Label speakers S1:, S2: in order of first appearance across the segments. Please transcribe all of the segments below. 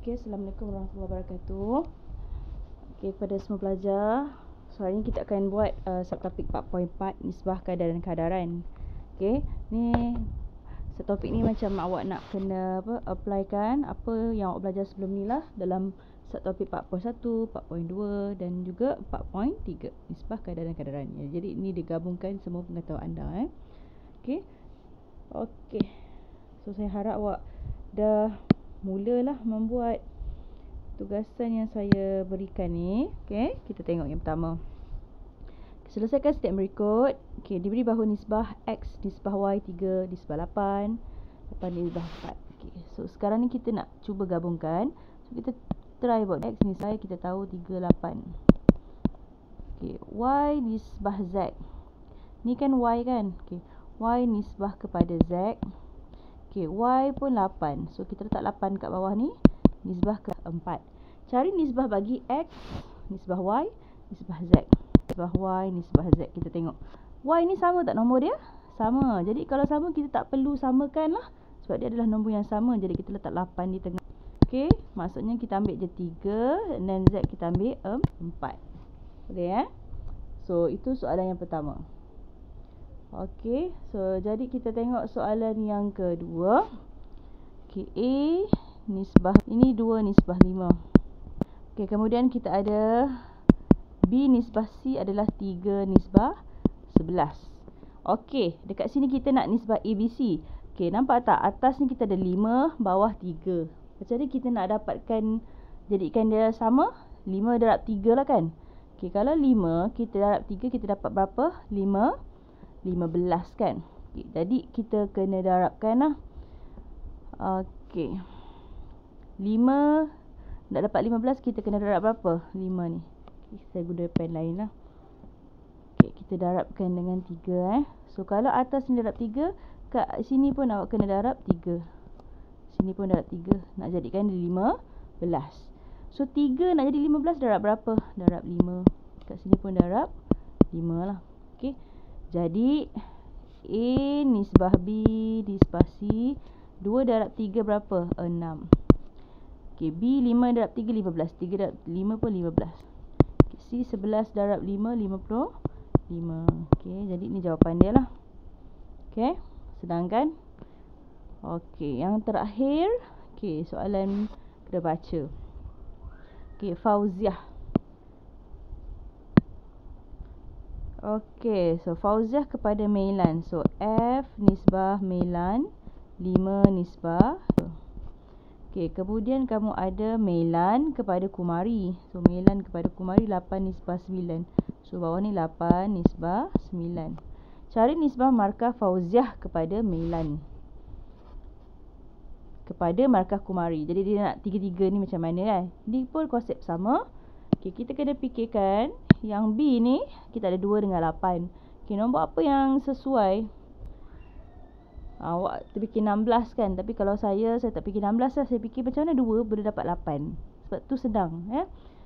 S1: Okay, Assalamualaikum warahmatullahi wabarakatuh. Okay, kepada semua pelajar, so hari ni kita akan buat subtopik 4.4 nisbah kadar dan kadaran. Okay, ni subtopik ni macam awak nak kena applykan apa yang awak belajar sebelum ni lah dalam subtopik 4.1, 4.2 dan juga 4.3 nisbah kadar dan kadaran. Jadi ini digabungkan semua pengetahuan anda. Okay. Okay, so saya harap awak dah mulalah membuat tugasan yang saya berikan ni. Okay, kita tengok yang pertama. Selesaikan step berikut. Okay, diberi bahawa nisbah X, nisbah Y 3, nisbah 8, 8 nisbah 4. Okay, so sekarang ni kita nak cuba gabungkan. So kita try buat X nisbah Y, kita tahu 3, 8. Okay, Y nisbah Z. Ni kan Y kan. Okay, Y nisbah kepada Z. Okay, Y pun 8. So kita letak 8 kat bawah ni, nisbah ke 4. Cari nisbah bagi X, nisbah Y, nisbah Z. Nisbah Y, nisbah Z. Kita tengok Y ni sama tak nombor dia? Sama. Jadi kalau sama, kita tak perlu samakan lah, sebab dia adalah nombor yang sama. Jadi kita letak 8 di tengah. Okay, maksudnya kita ambil je 3, dan Z kita ambil 4. Boleh So itu soalan yang pertama. Okay, so jadi kita tengok soalan yang kedua. Okay, A nisbah, ini 2 nisbah 5. Okay, kemudian kita ada B nisbah C adalah 3 nisbah 11. Okay, dekat sini kita nak nisbah ABC. Okay, nampak tak? Atas ni kita ada 5, bawah 3. Macam mana kita nak dapatkan, jadikan dia sama? 5 darab 3 lah kan? Okay, kalau 5 kita darab 3, kita dapat berapa? 15 kan? Okay, jadi kita kena darabkan lah. Okay, 5 nak dapat 15, kita kena darab berapa? 5 ni. Okay, saya guna pen lain lah. Okay, kita darabkan dengan 3 So kalau atas ni darab 3, kat sini pun awak kena darab 3. Sini pun darab 3. Nak jadikan dia 15. So 3 nak jadi 15, darab berapa? Darab 5. Kat sini pun darab 5 lah. Okay, jadi A nisbah B nisbah C, 2 darab 3 berapa? 6. Okay, B 5 darab 3, 15. 3 darab 5 pun 15. Okay, C 11 darab 5, 55. Okay, jadi ni jawapan dia lah. Okay, senang kan? Okay, yang terakhir. Okay, soalan kena baca. Okay, Fauziah. Okay, so Fauziah kepada Mailan. So F nisbah Mailan 5 nisbah. Okay, kemudian kamu ada Mailan kepada Kumari. So Mailan kepada Kumari 8 nisbah 9. So bawah ni 8 nisbah 9. Cari nisbah markah Fauziah kepada Mailan kepada markah Kumari. Jadi dia nak 3-3 ni macam mana kan? Ni pun konsep sama. Okay, kita kena fikirkan yang B ni kita ada 2 dengan 8. Okay, nombor apa yang sesuai? Awak terfikir 16 kan? Tapi kalau saya tak fikir 16 lah. Saya fikir macam mana 2 boleh dapat 8. Sebab tu sedang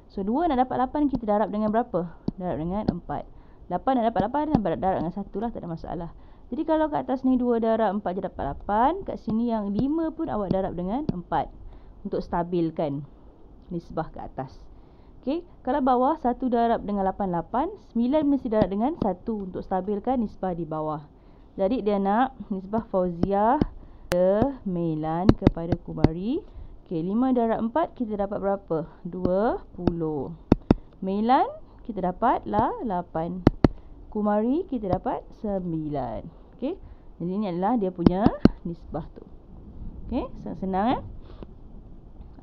S1: So 2 nak dapat 8, kita darab dengan berapa? Darab dengan 4. 8 nak dapat 8, darab dengan 1 lah, tak ada masalah. Jadi kalau kat atas ni 2 darab 4 je dapat 8. Kat sini yang 5 pun awak darab dengan 4 untuk stabilkan nisbah ke atas. Okay, kalau bawah 1 darab dengan 8, 8. 9 mesti darab dengan 1 untuk stabilkan nisbah di bawah. Jadi dia nak nisbah Fauziah ke Mailan kepada Kumari. Okay, 5 darab 4 kita dapat berapa? 20. Mailan kita dapat lah 8. Kumari kita dapat 9. Okay, jadi ini adalah dia punya nisbah tu. Okay, senang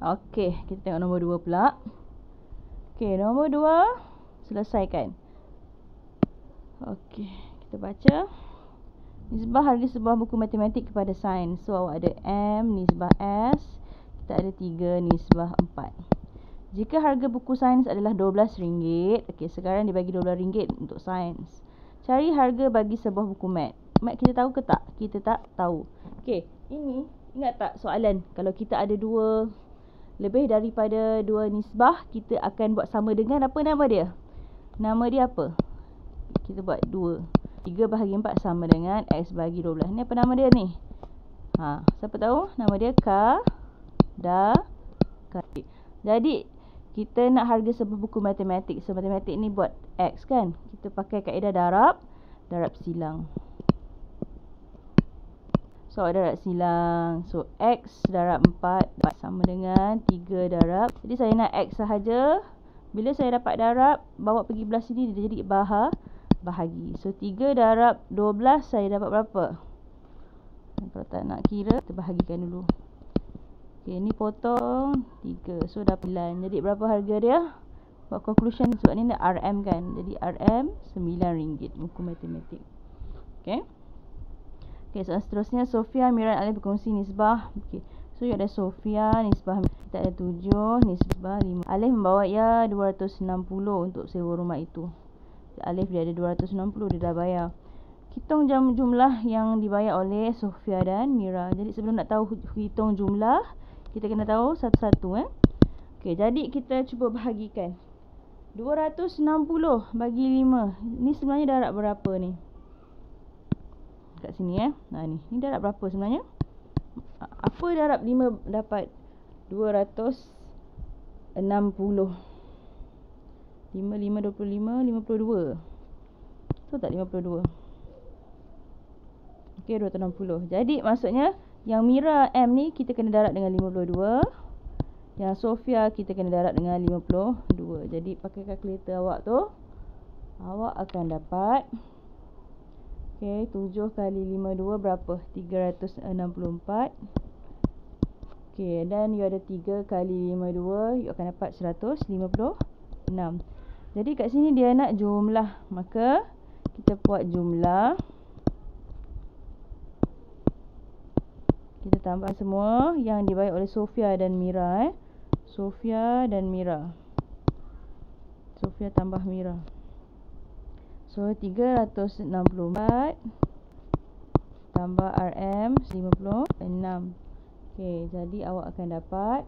S1: Okay, kita tengok nombor 2 pula. Okay, nombor 2 selesaikan. Okay, kita baca. Nisbah harga sebuah buku matematik kepada sains. So awak ada M nisbah S, kita ada 3 nisbah 4. Jika harga buku sains adalah RM12, okay, sekarang dia bagi RM12 untuk sains. Cari harga bagi sebuah buku mat. Mat kita tahu ke tak? Kita tak tahu. Okay, ini ingat tak soalan? Kalau kita ada lebih daripada 2 nisbah, kita akan buat sama dengan apa nama dia? Nama dia apa? Kita buat 2. 3 bahagi 4 sama dengan X bahagi 12. Ni apa nama dia ni? Siapa tahu? Nama dia Jadi kita nak harga sebuah buku matematik. So matematik ni buat X kan. Kita pakai kaedah darab silang. So darab silang. So X darab 4 sama dengan 3 darab. Jadi saya nak X sahaja. Bila saya dapat darab, bawa pergi belah sini, dia jadi bahagi. So 3 darab 12 saya dapat berapa? Kalau tak nak kira, kita bahagikan dulu. Ok, ni potong 3. So dapat 9. Jadi berapa harga dia? Buat conclusion sebab ni nak RM kan. Jadi RM RM9 buku matematik. Ok. Ok, soalan seterusnya. Sofia, Mira dan Alif berkongsi nisbah. Ok. So ada Sofia, nisbah kita ada 7, nisbah 5. Alif membawa ia 260 untuk sewa rumah itu. Alif dia ada 260, dia dah bayar. Hitung jumlah yang dibayar oleh Sofia dan Mira. Jadi sebelum nak tahu hitung jumlah, kita kena tahu satu-satu Okey, jadi kita cuba bahagikan. 260 bagi 5. Ni sebenarnya darab berapa ni? Kat sini Nah ni darab berapa sebenarnya? Apa darab 5 dapat 260? 5 25 52. So tak 52. Okey, 260. Jadi maksudnya yang Mira M ni kita kena darab dengan 52. Yang Sofia kita kena darab dengan 52. Jadi pakai kalkulator awak tu, awak akan dapat okey, 7 kali 52 berapa? 364. Okey, dan you ada 3 kali 52, you akan dapat 156. Jadi kat sini dia nak jumlah, maka kita buat jumlah. Kita tambah semua yang dibayar oleh Sofia dan Mira Sofia dan Mira. Sofia tambah Mira. So 364 tambah RM 56. Okey, jadi awak akan dapat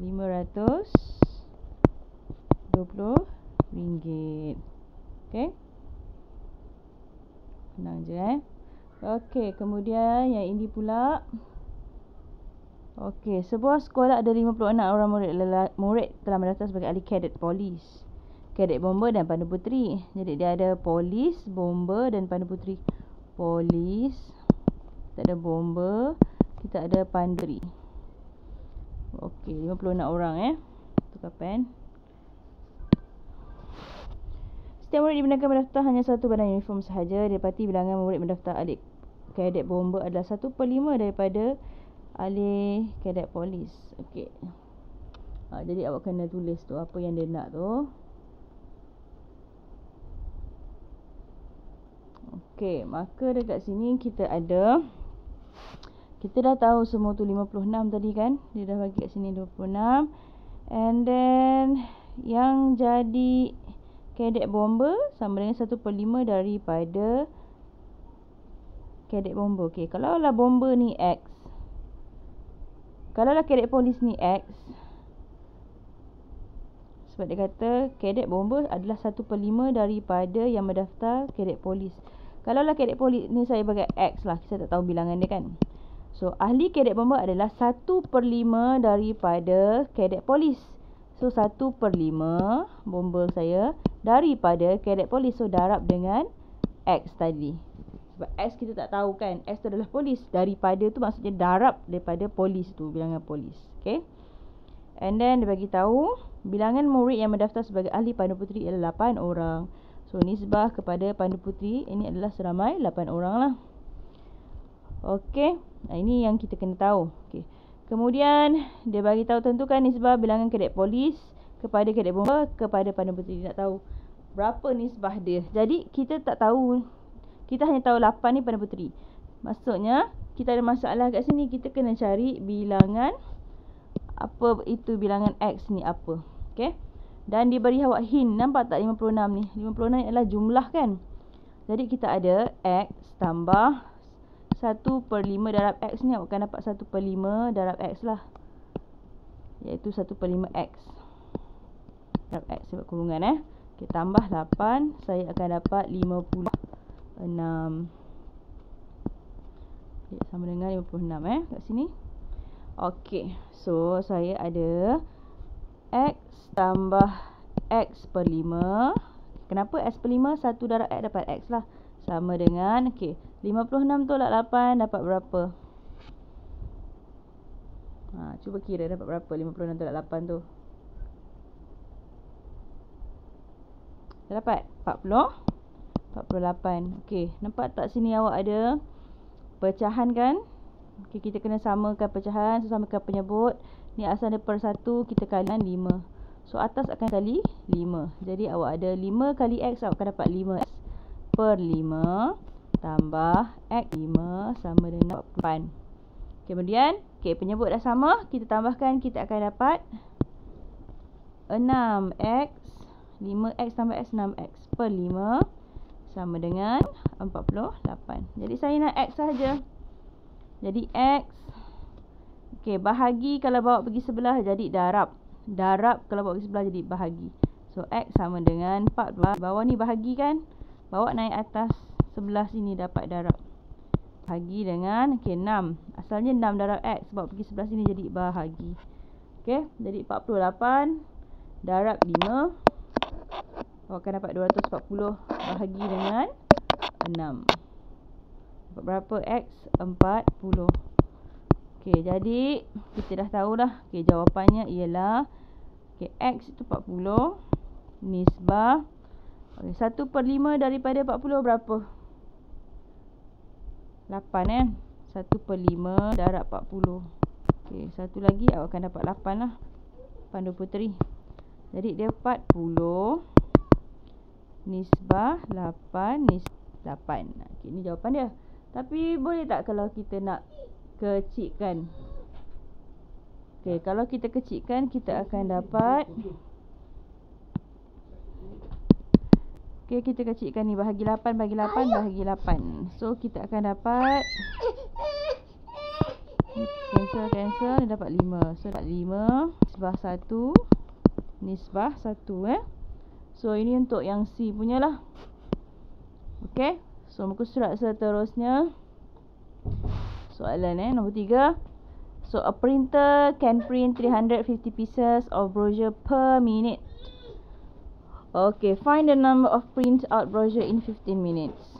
S1: 520 ringgit. Okey. Senang je Okey, kemudian yang ini pula. Okey, sebuah sekolah ada 56 orang murid telah mendaftar sebagai ahli kadet polis, kadet bomba dan pandu puteri. Jadi dia ada polis, bomba dan pandu puteri. Polis, kita ada bomba, kita ada pandu puteri. Okey, 56 orang tukar pen. Setiap murid dibenarkan mendaftar hanya satu badan uniform sahaja. Didapati bilangan murid mendaftar ahli kadet bomba adalah 1/5 daripada ahli kadet polis. Okey. Jadi awak kena tulis tu apa yang dia nak tu. Okey, maka dekat sini kita ada, kita dah tahu semua tu 56 tadi kan. Dia dah bagi kat sini 26. And then yang jadi kadet bomba sama dengan 1/5 daripada kadet bomba. Okey, kalau lah bomba ni X, kalau lah kadet polis ni X, sebab dia kata kadet bomba adalah 1/5 daripada yang mendaftar kadet polis. Kalau lah kadet polis ni saya bagi X lah, saya tak tahu bilangan dia kan. So ahli kadet bomba adalah 1/5 daripada kadet polis. So 1/5 bomba saya daripada kadet polis. So darab dengan X tadi. Sebab X kita tak tahu kan, X tu adalah polis. Daripada tu maksudnya darab daripada polis tu, bilangan polis. Okay. And then dia bagi tahu bilangan murid yang mendaftar sebagai ahli pandu puteri adalah 8 orang. So nisbah kepada pandu puteri ini adalah seramai 8 orang lah. Okey, ini yang kita kena tahu. Okey. Kemudian dia bagi tahu tentukan nisbah bilangan kadet polis kepada kadet bomba kepada pandu puteri. Nak tahu berapa nisbah dia. Jadi kita tak tahu, kita hanya tahu 8 ni pandu puteri. Maksudnya kita ada masalah kat sini, kita kena cari bilangan apa itu bilangan X ni apa. Okey. Dan diberi awak hint, nampak tak 56 ni? 56 ni adalah jumlah kan. Jadi kita ada X tambah 1/5 darab X ni, awak akan dapat 1/5 darab X lah, iaitu 1/5 X darab X sebab kurungan okay, tambah 8, saya akan dapat 56 okay, sama dengan 56 kat sini. Okey, so saya ada X tambah X per 5. Kenapa X per 5? 1 darab X dapat X lah. Sama dengan, okey, 56 tolak 8 dapat berapa? Cuba kira dapat berapa 56 tolak 8 tu. Dah dapat 48. Okey, nampak tak sini awak ada pecahan kan? Okey, kita kena samakan pecahan, samakan penyebut. Ni asal dia per 1, kita kalikan 5. So atas akan kali 5. Jadi awak ada 5 kali X, awak akan dapat 5X per 5 tambah X 5 sama dengan 48. Kemudian, penyebut dah sama, kita tambahkan, kita akan dapat 6X 5X tambah X 6X per 5 sama dengan 48. Jadi saya nak X saja. Jadi X, bahagi kalau bawa pergi sebelah jadi darab. Darab kalau bawa pergi sebelah jadi bahagi. So X sama dengan 14. Bawah ni bahagi kan, bawa naik atas sebelah sini dapat darab. Bahagi dengan 6. Asalnya 6 darab X, bawa pergi sebelah sini jadi bahagi. Jadi 48 darab 5, awak akan dapat 240 bahagi dengan 6. Dapat berapa X? 40. Jadi kita dah tahu dah. Jawapannya ialah X itu 40. Nisbah 1 per 5 daripada 40 berapa? 8 kan? 1 per 5 darab 40. Satu lagi awak akan dapat 8 lah. 823. Jadi dia 40 nisbah 8 nisbah 8. Ini jawapan dia. Tapi boleh tak kalau kita nak kecilkan? Kalau kita kecilkan, kita akan dapat, kita kecilkan ni, bahagi 8, bahagi 8, bahagi 8. So kita akan dapat, cancel, ni dapat 5. So dapat 5 nisbah 1 nisbah 1. So ini untuk yang C punya lah. So muka surat seterusnya, soalan nombor 3. So a printer can print 350 pieces of brochure per minute. Find the number of print out brochure in 15 minutes.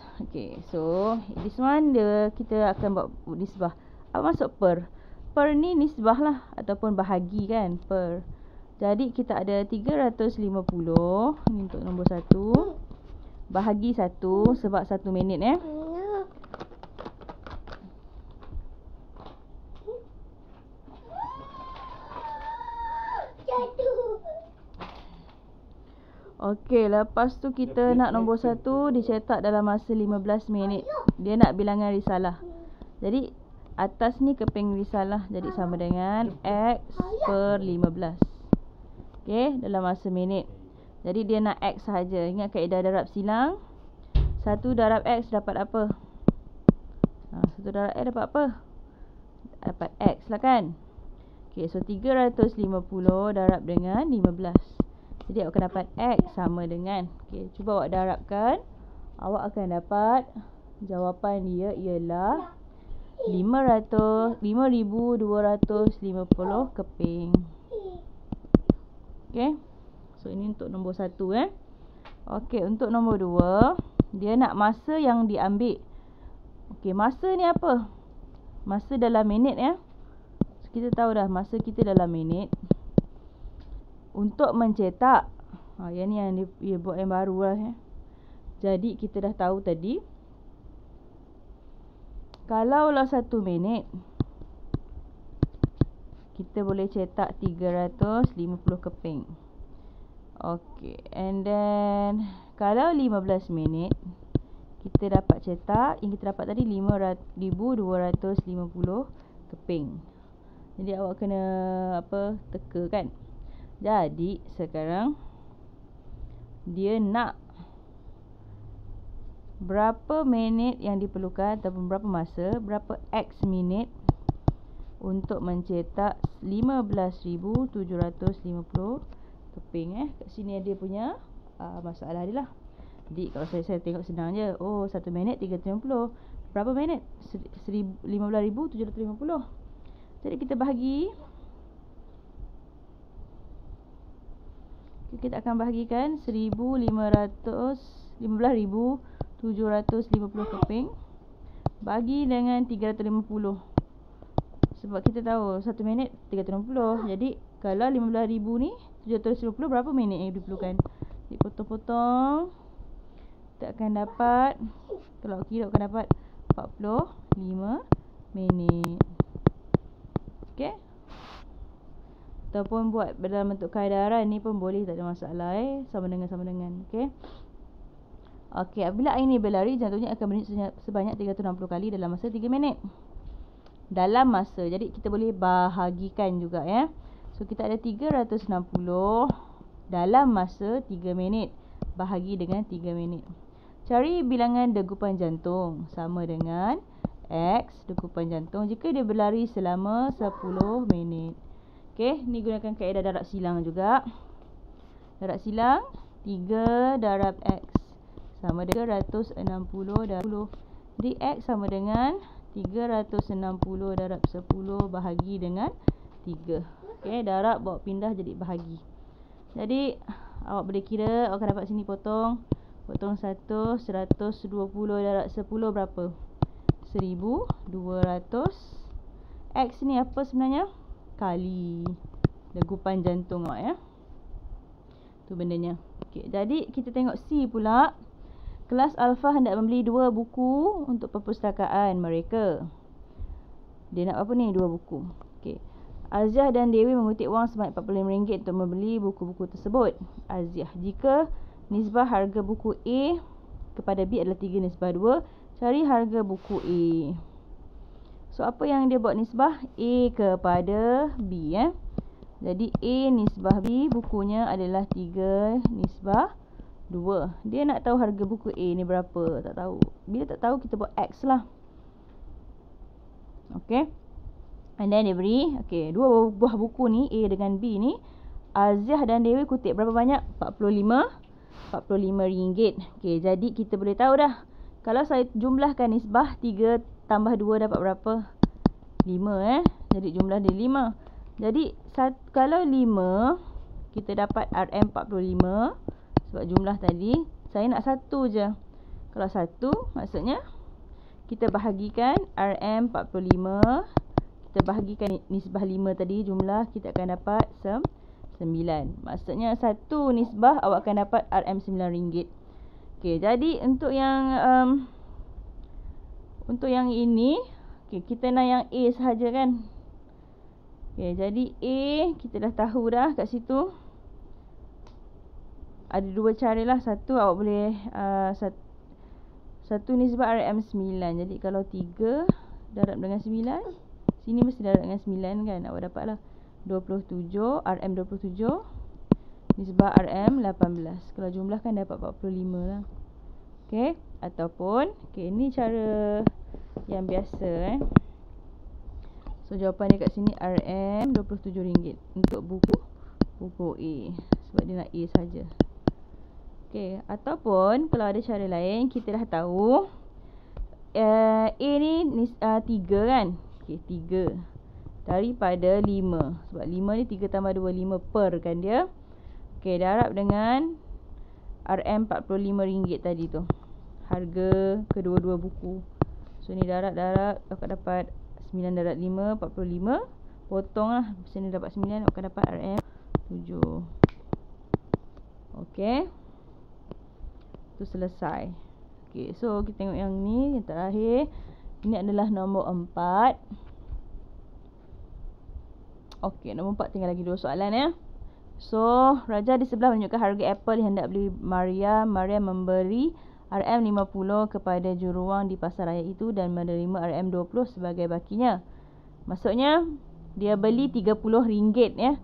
S1: So this one kita akan buat nisbah. Apa maksud per? Per ni nisbah lah, ataupun bahagi kan, per. Jadi kita ada 350 ni untuk nombor 1 bahagi 1 sebab 1 minit lepas tu kita nak nombor 1 dicetak dalam masa 15 minit. Dia nak bilangan risalah. Jadi atas ni keping risalah, jadi sama dengan X per 15. Dalam masa minit. Jadi dia nak X sahaja. Ingat kaedah darab silang. 1 darab X dapat apa? 1 darab X dapat apa? Dapat X lah kan. So 350 darab dengan 15. Jadi awak akan dapat X sama dengan, cuba awak darabkan. Awak akan dapat jawapan dia ialah 5,250 keping. So ini untuk nombor 1 untuk nombor 2, dia nak masa yang diambil. Masa ni apa? Masa dalam minit So, kita tahu dah masa kita dalam minit. Untuk mencetak, yang ni yang dia buat yang baru lah Jadi kita dah tahu tadi, kalaulah 1 minit kita boleh cetak 350 keping. And then kalau 15 minit kita dapat cetak, yang kita dapat tadi 5,250 keping. Jadi awak kena teka kan. Jadi sekarang dia nak berapa minit yang diperlukan, ataupun berapa masa, berapa X minit untuk mencetak 15,750 keping. Kat sini dia punya masalah dia lah. Jadi kalau saya tengok senang je. 1 minit 350. Berapa minit? 15,750. Jadi kita bahagi. Kita akan bahagikan 15,750 keping bagi dengan 350. Sebab kita tahu 1 minit 350. Jadi kalau 15,000 ni 750 berapa minit yang diperlukan? Jadi potong-potong, kita akan dapat, kalau kira akan dapat 45 minit. Okey. Ataupun buat dalam bentuk keadaran ni pun boleh, tak ada masalah sama dengan. Okey. Okey, apabila air ni berlari, jantungnya akan berdenyut sebanyak 360 kali dalam masa 3 minit. Dalam masa, jadi kita boleh bahagikan juga ya. So kita ada 360 dalam masa 3 minit bahagi dengan 3 minit. Cari bilangan degupan jantung sama dengan X degupan jantung jika dia berlari selama 10 minit. Okey, ni gunakan kaedah darab silang juga. Darab silang 3 darab X sama dengan 360 darab 10. Jadi X sama dengan 360 darab 10 bahagi dengan 3. Okey, darab bawa pindah jadi bahagi. Jadi awak boleh kira, awak akan dapat sini potong 1, 120 darab 10 berapa? 1200. X ni apa sebenarnya? Kali degupan jantung awak ya. Tu bendanya. Okey, jadi kita tengok C pula. Kelas Alpha hendak membeli 2 buku untuk perpustakaan mereka. Dia nak apa ni? 2 buku. Okey. Aziah dan Dewi mengutip wang sebanyak RM45 untuk membeli buku-buku tersebut. Aziah, jika nisbah harga buku A kepada B adalah 3:2, cari harga buku A. So apa yang dia buat nisbah? A kepada B ya. Jadi A nisbah B bukunya adalah 3:2. Dia nak tahu harga buku A ni berapa? Tak tahu. Bila tak tahu, kita buat X lah. Okey. And then dia beri, okey, 2 buah buku ni, A dengan B ni, Aziah dan Dewi kutip berapa banyak? 45 ringgit. Okey, jadi kita boleh tahu dah. Kalau saya jumlahkan nisbah 3 tambah 2 dapat berapa? 5 Jadi jumlah dia 5. Jadi kalau 5, kita dapat RM45. Sebab jumlah tadi, saya nak 1 je. Kalau 1, maksudnya kita bahagikan RM45. Kita bahagikan nisbah 5 tadi, jumlah kita akan dapat 9. Maksudnya 1 nisbah awak akan dapat RM9. Okey, jadi untuk yang ini, okey, kita nak yang A sahaja kan. Okey, jadi A kita dah tahu dah kat situ. Ada 2 cara lah. Satu, awak boleh satu nisbah RM9. Jadi kalau 3 darab dengan 9, sini mesti darab dengan 9 kan. Awak dapat lah 27, RM27 nisbah RM18. Kalau jumlahkan dapat 45 lah. Okey, ataupun okey, ni cara yang biasa So jawapan dia kat sini RM27 untuk buku A. Sebab dia nak A saja. Okey, ataupun kalau ada cara lain, kita dah tahu A ni 3 kan. Okey, 3 daripada 5. Sebab 5 ni 3 tambah 2, 5 per kan dia. Okey, darab dengan RM45 tadi tu. Harga kedua-dua buku. So ni darab akan dapat 9 darab 5, 45. Potong lah, sini dapat 9, akan dapat RM7. Okey, tu selesai. Okey, so kita tengok yang ni, yang terakhir. Ini adalah nombor 4. Okey, nombor 4 tinggal lagi 2 soalan ya. So, raja di sebelah menunjukkan harga apple yang hendak beli Maria. Maria memberi RM50 kepada juruwang di pasar raya itu dan menerima RM20 sebagai bakinya. Maksudnya, dia beli RM30 ya.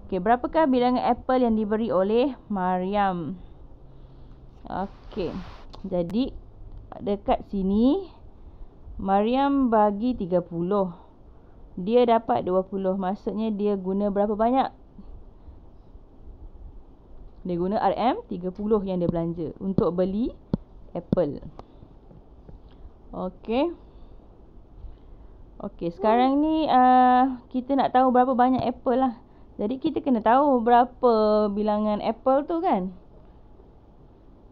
S1: Okey, berapakah bilangan apple yang diberi oleh Mariam? Okey, jadi dekat sini Mariam bagi 30. Dia dapat 20. Maksudnya dia guna berapa banyak? Dia guna RM30 yang dia belanja untuk beli apple. Okey. Okey, sekarang ni kita nak tahu berapa banyak apple lah. Jadi kita kena tahu berapa bilangan apple tu kan.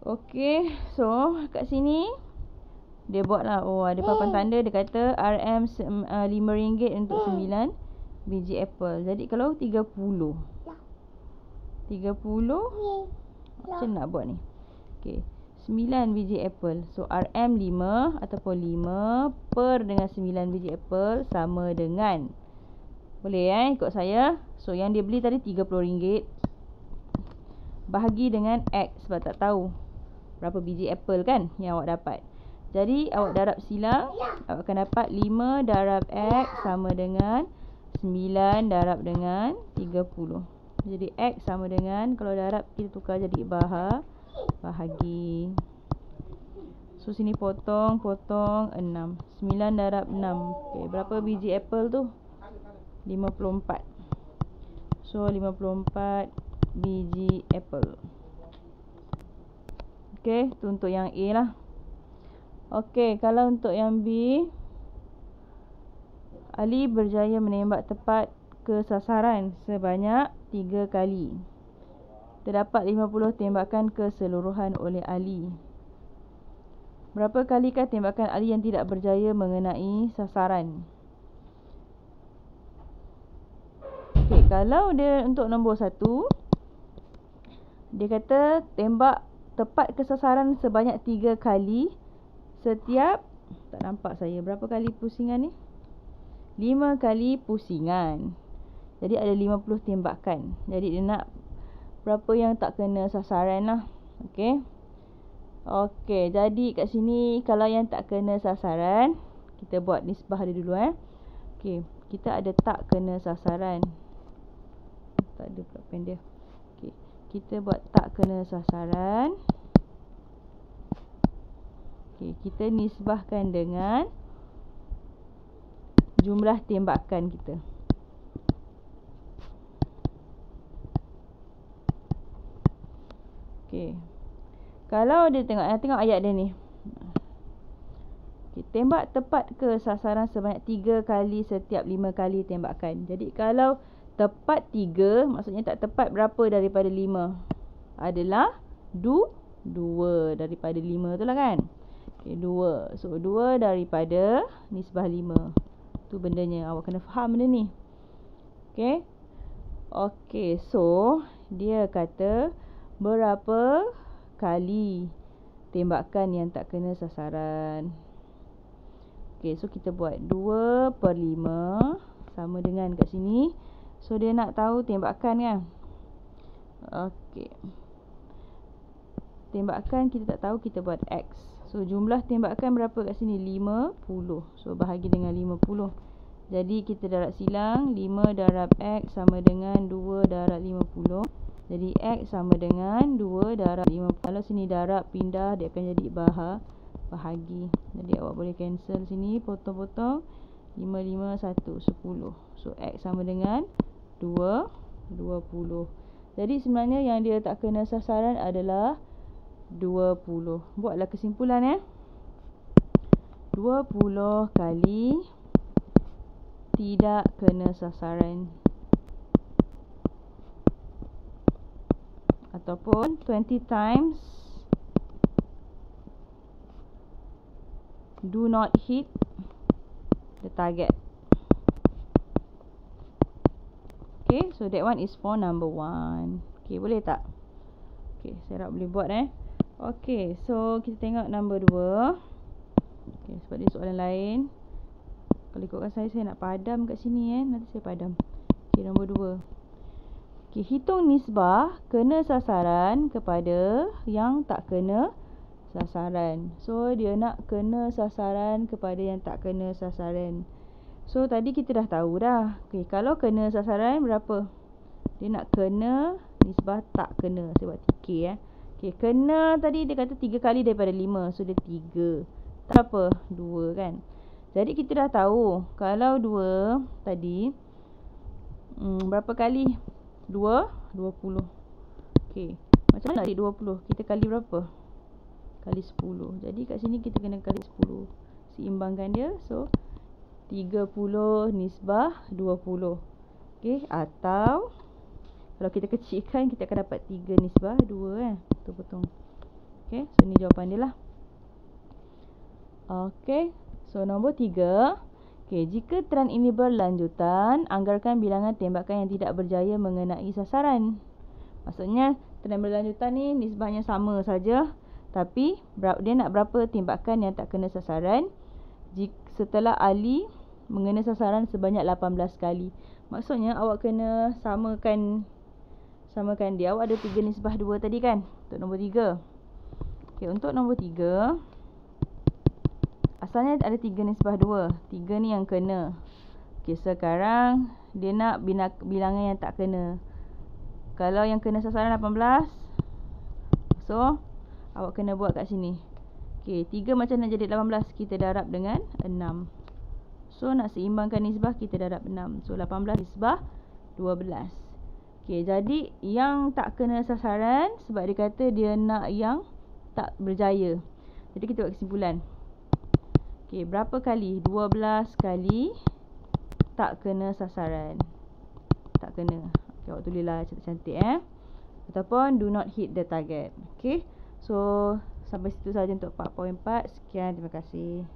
S1: Okey, so kat sini dia buat lah. Oh, ada papan tanda dia kata RM RM5 untuk 9 biji apple. Jadi kalau 30 macam nak buat ni. Okey, 9 biji apple. So RM 5 ataupun 5 per dengan 9 biji apple sama dengan, boleh ikut saya. So yang dia beli tadi RM30, bahagi dengan X sebab tak tahu berapa biji apple kan yang awak dapat. Jadi awak darab silang, awak akan dapat 5 darab X sama dengan 9 darab dengan 30. Jadi X sama dengan, kalau darab kita tukar jadi bahagi. So sini potong 6. 9 darab 6. Okey, berapa biji apple tu? 54. So 54 biji apple. Okey, tu untuk yang A lah. Okey, kalau untuk yang B, Ali berjaya menembak tepat ke sasaran sebanyak 3 kali. Terdapat 50 tembakan keseluruhan oleh Ali. Berapa kalikah tembakan Ali yang tidak berjaya mengenai sasaran? Okey, kalau dia untuk nombor 1, dia kata tembak tepat ke sasaran sebanyak 3 kali setiap, tak nampak saya, berapa kali pusingan ni? 5 kali pusingan. Jadi ada 50 tembakan. Jadi dia nak berapa yang tak kena sasaran lah. Okey. Okey, jadi kat sini kalau yang tak kena sasaran, kita buat nisbah dia dulu Okey, kita ada tak kena sasaran. Tak ada pulpen dia. Okey, kita buat tak kena sasaran. Okey, kita nisbahkan dengan jumlah tembakan kita. Okey. Kalau dia tengok ayat dia ni. Okey, tembak tepat ke sasaran sebanyak 3 kali setiap 5 kali tembakan. Jadi kalau tepat 3, maksudnya tak tepat berapa daripada 5? Adalah 2 daripada 5 tu lah kan. Okey, 2. So 2 daripada nisbah 5. Tu bendanya, awak kena faham benda ni. Okey. Okey, so dia kata berapa kali tembakan yang tak kena sasaran. Okey, so kita buat 2 per 5 sama dengan kat sini. So dia nak tahu tembakan kan. Okey, tembakan kita tak tahu, kita buat X. So jumlah tembakan berapa kat sini? 50. So bahagi dengan 50. Jadi kita darab silang, 5 darab X sama dengan 2 darab 50. Jadi X sama dengan 2 darab 50. Kalau sini darab pindah, dia akan jadi bahagi. Jadi awak boleh cancel sini, potong-potong. 5, 5, 1, 10. So X sama dengan 2, 20. Jadi sebenarnya yang dia tak kena sasaran adalah 20. Buatlah kesimpulan 20 kali tidak kena sasaran, ataupun 20 times do not hit the target. Okay, so that one is for number 1. Okay, boleh tak? Okay, saya harap boleh buat Okay, so kita tengok number 2. Okay, sebab dia soalan lain. Kalau ikutkan saya nak padam kat sini nanti saya padam. Okay, nombor 2. Okay, hitung nisbah kena sasaran kepada yang tak kena sasaran. So dia nak kena sasaran kepada yang tak kena sasaran. So tadi kita dah tahu dah. Okay, kalau kena sasaran berapa? Dia nak kena nisbah tak kena. Saya buat TK Okay, kena tadi dia kata 3 kali daripada 5. So dia 3. Berapa? 2 kan. Jadi kita dah tahu kalau 2 tadi berapa kali? 2, 20. Okey, macam mana nak jadi 20? Kita kali berapa? Kali 10. Jadi kat sini kita kena kali 10, seimbangkan dia. So 30 nisbah 20. Okey, atau kalau kita kecilkan, kita akan dapat 3 nisbah 2 kan. Kita potong. Okey, so ni jawapan dia lah. Okey, so nombor 3. Okey, jika trend ini berlanjutan, anggarkan bilangan tembakan yang tidak berjaya mengenai sasaran. Maksudnya, trend berlanjutan ni nisbahnya sama saja, tapi dia nak berapa tembakan yang tak kena sasaran setelah Ali mengena sasaran sebanyak 18 kali. Maksudnya awak kena samakan dia. Awak ada 3 nisbah 2 tadi kan, untuk nombor 3. Okey, untuk nombor 3, asalnya ada 3 nisbah 2. 3 ni yang kena. Okey, sekarang dia nak bilangan yang tak kena. Kalau yang kena sasaran 18, so awak kena buat kat sini. Okey, 3 macam nak jadi 18, kita darab dengan 6. So nak seimbangkan nisbah, kita darab 6. So 18 nisbah 12. Okey, jadi yang tak kena sasaran sebab dia kata dia nak yang tak berjaya. Jadi kita buat kesimpulan. Okey, berapa kali? 12 kali tak kena sasaran. Tak kena. Okey, awak tulislah cantik-cantik ataupun do not hit the target. Okey. So sampai situ saja untuk 4.4. Sekian, terima kasih.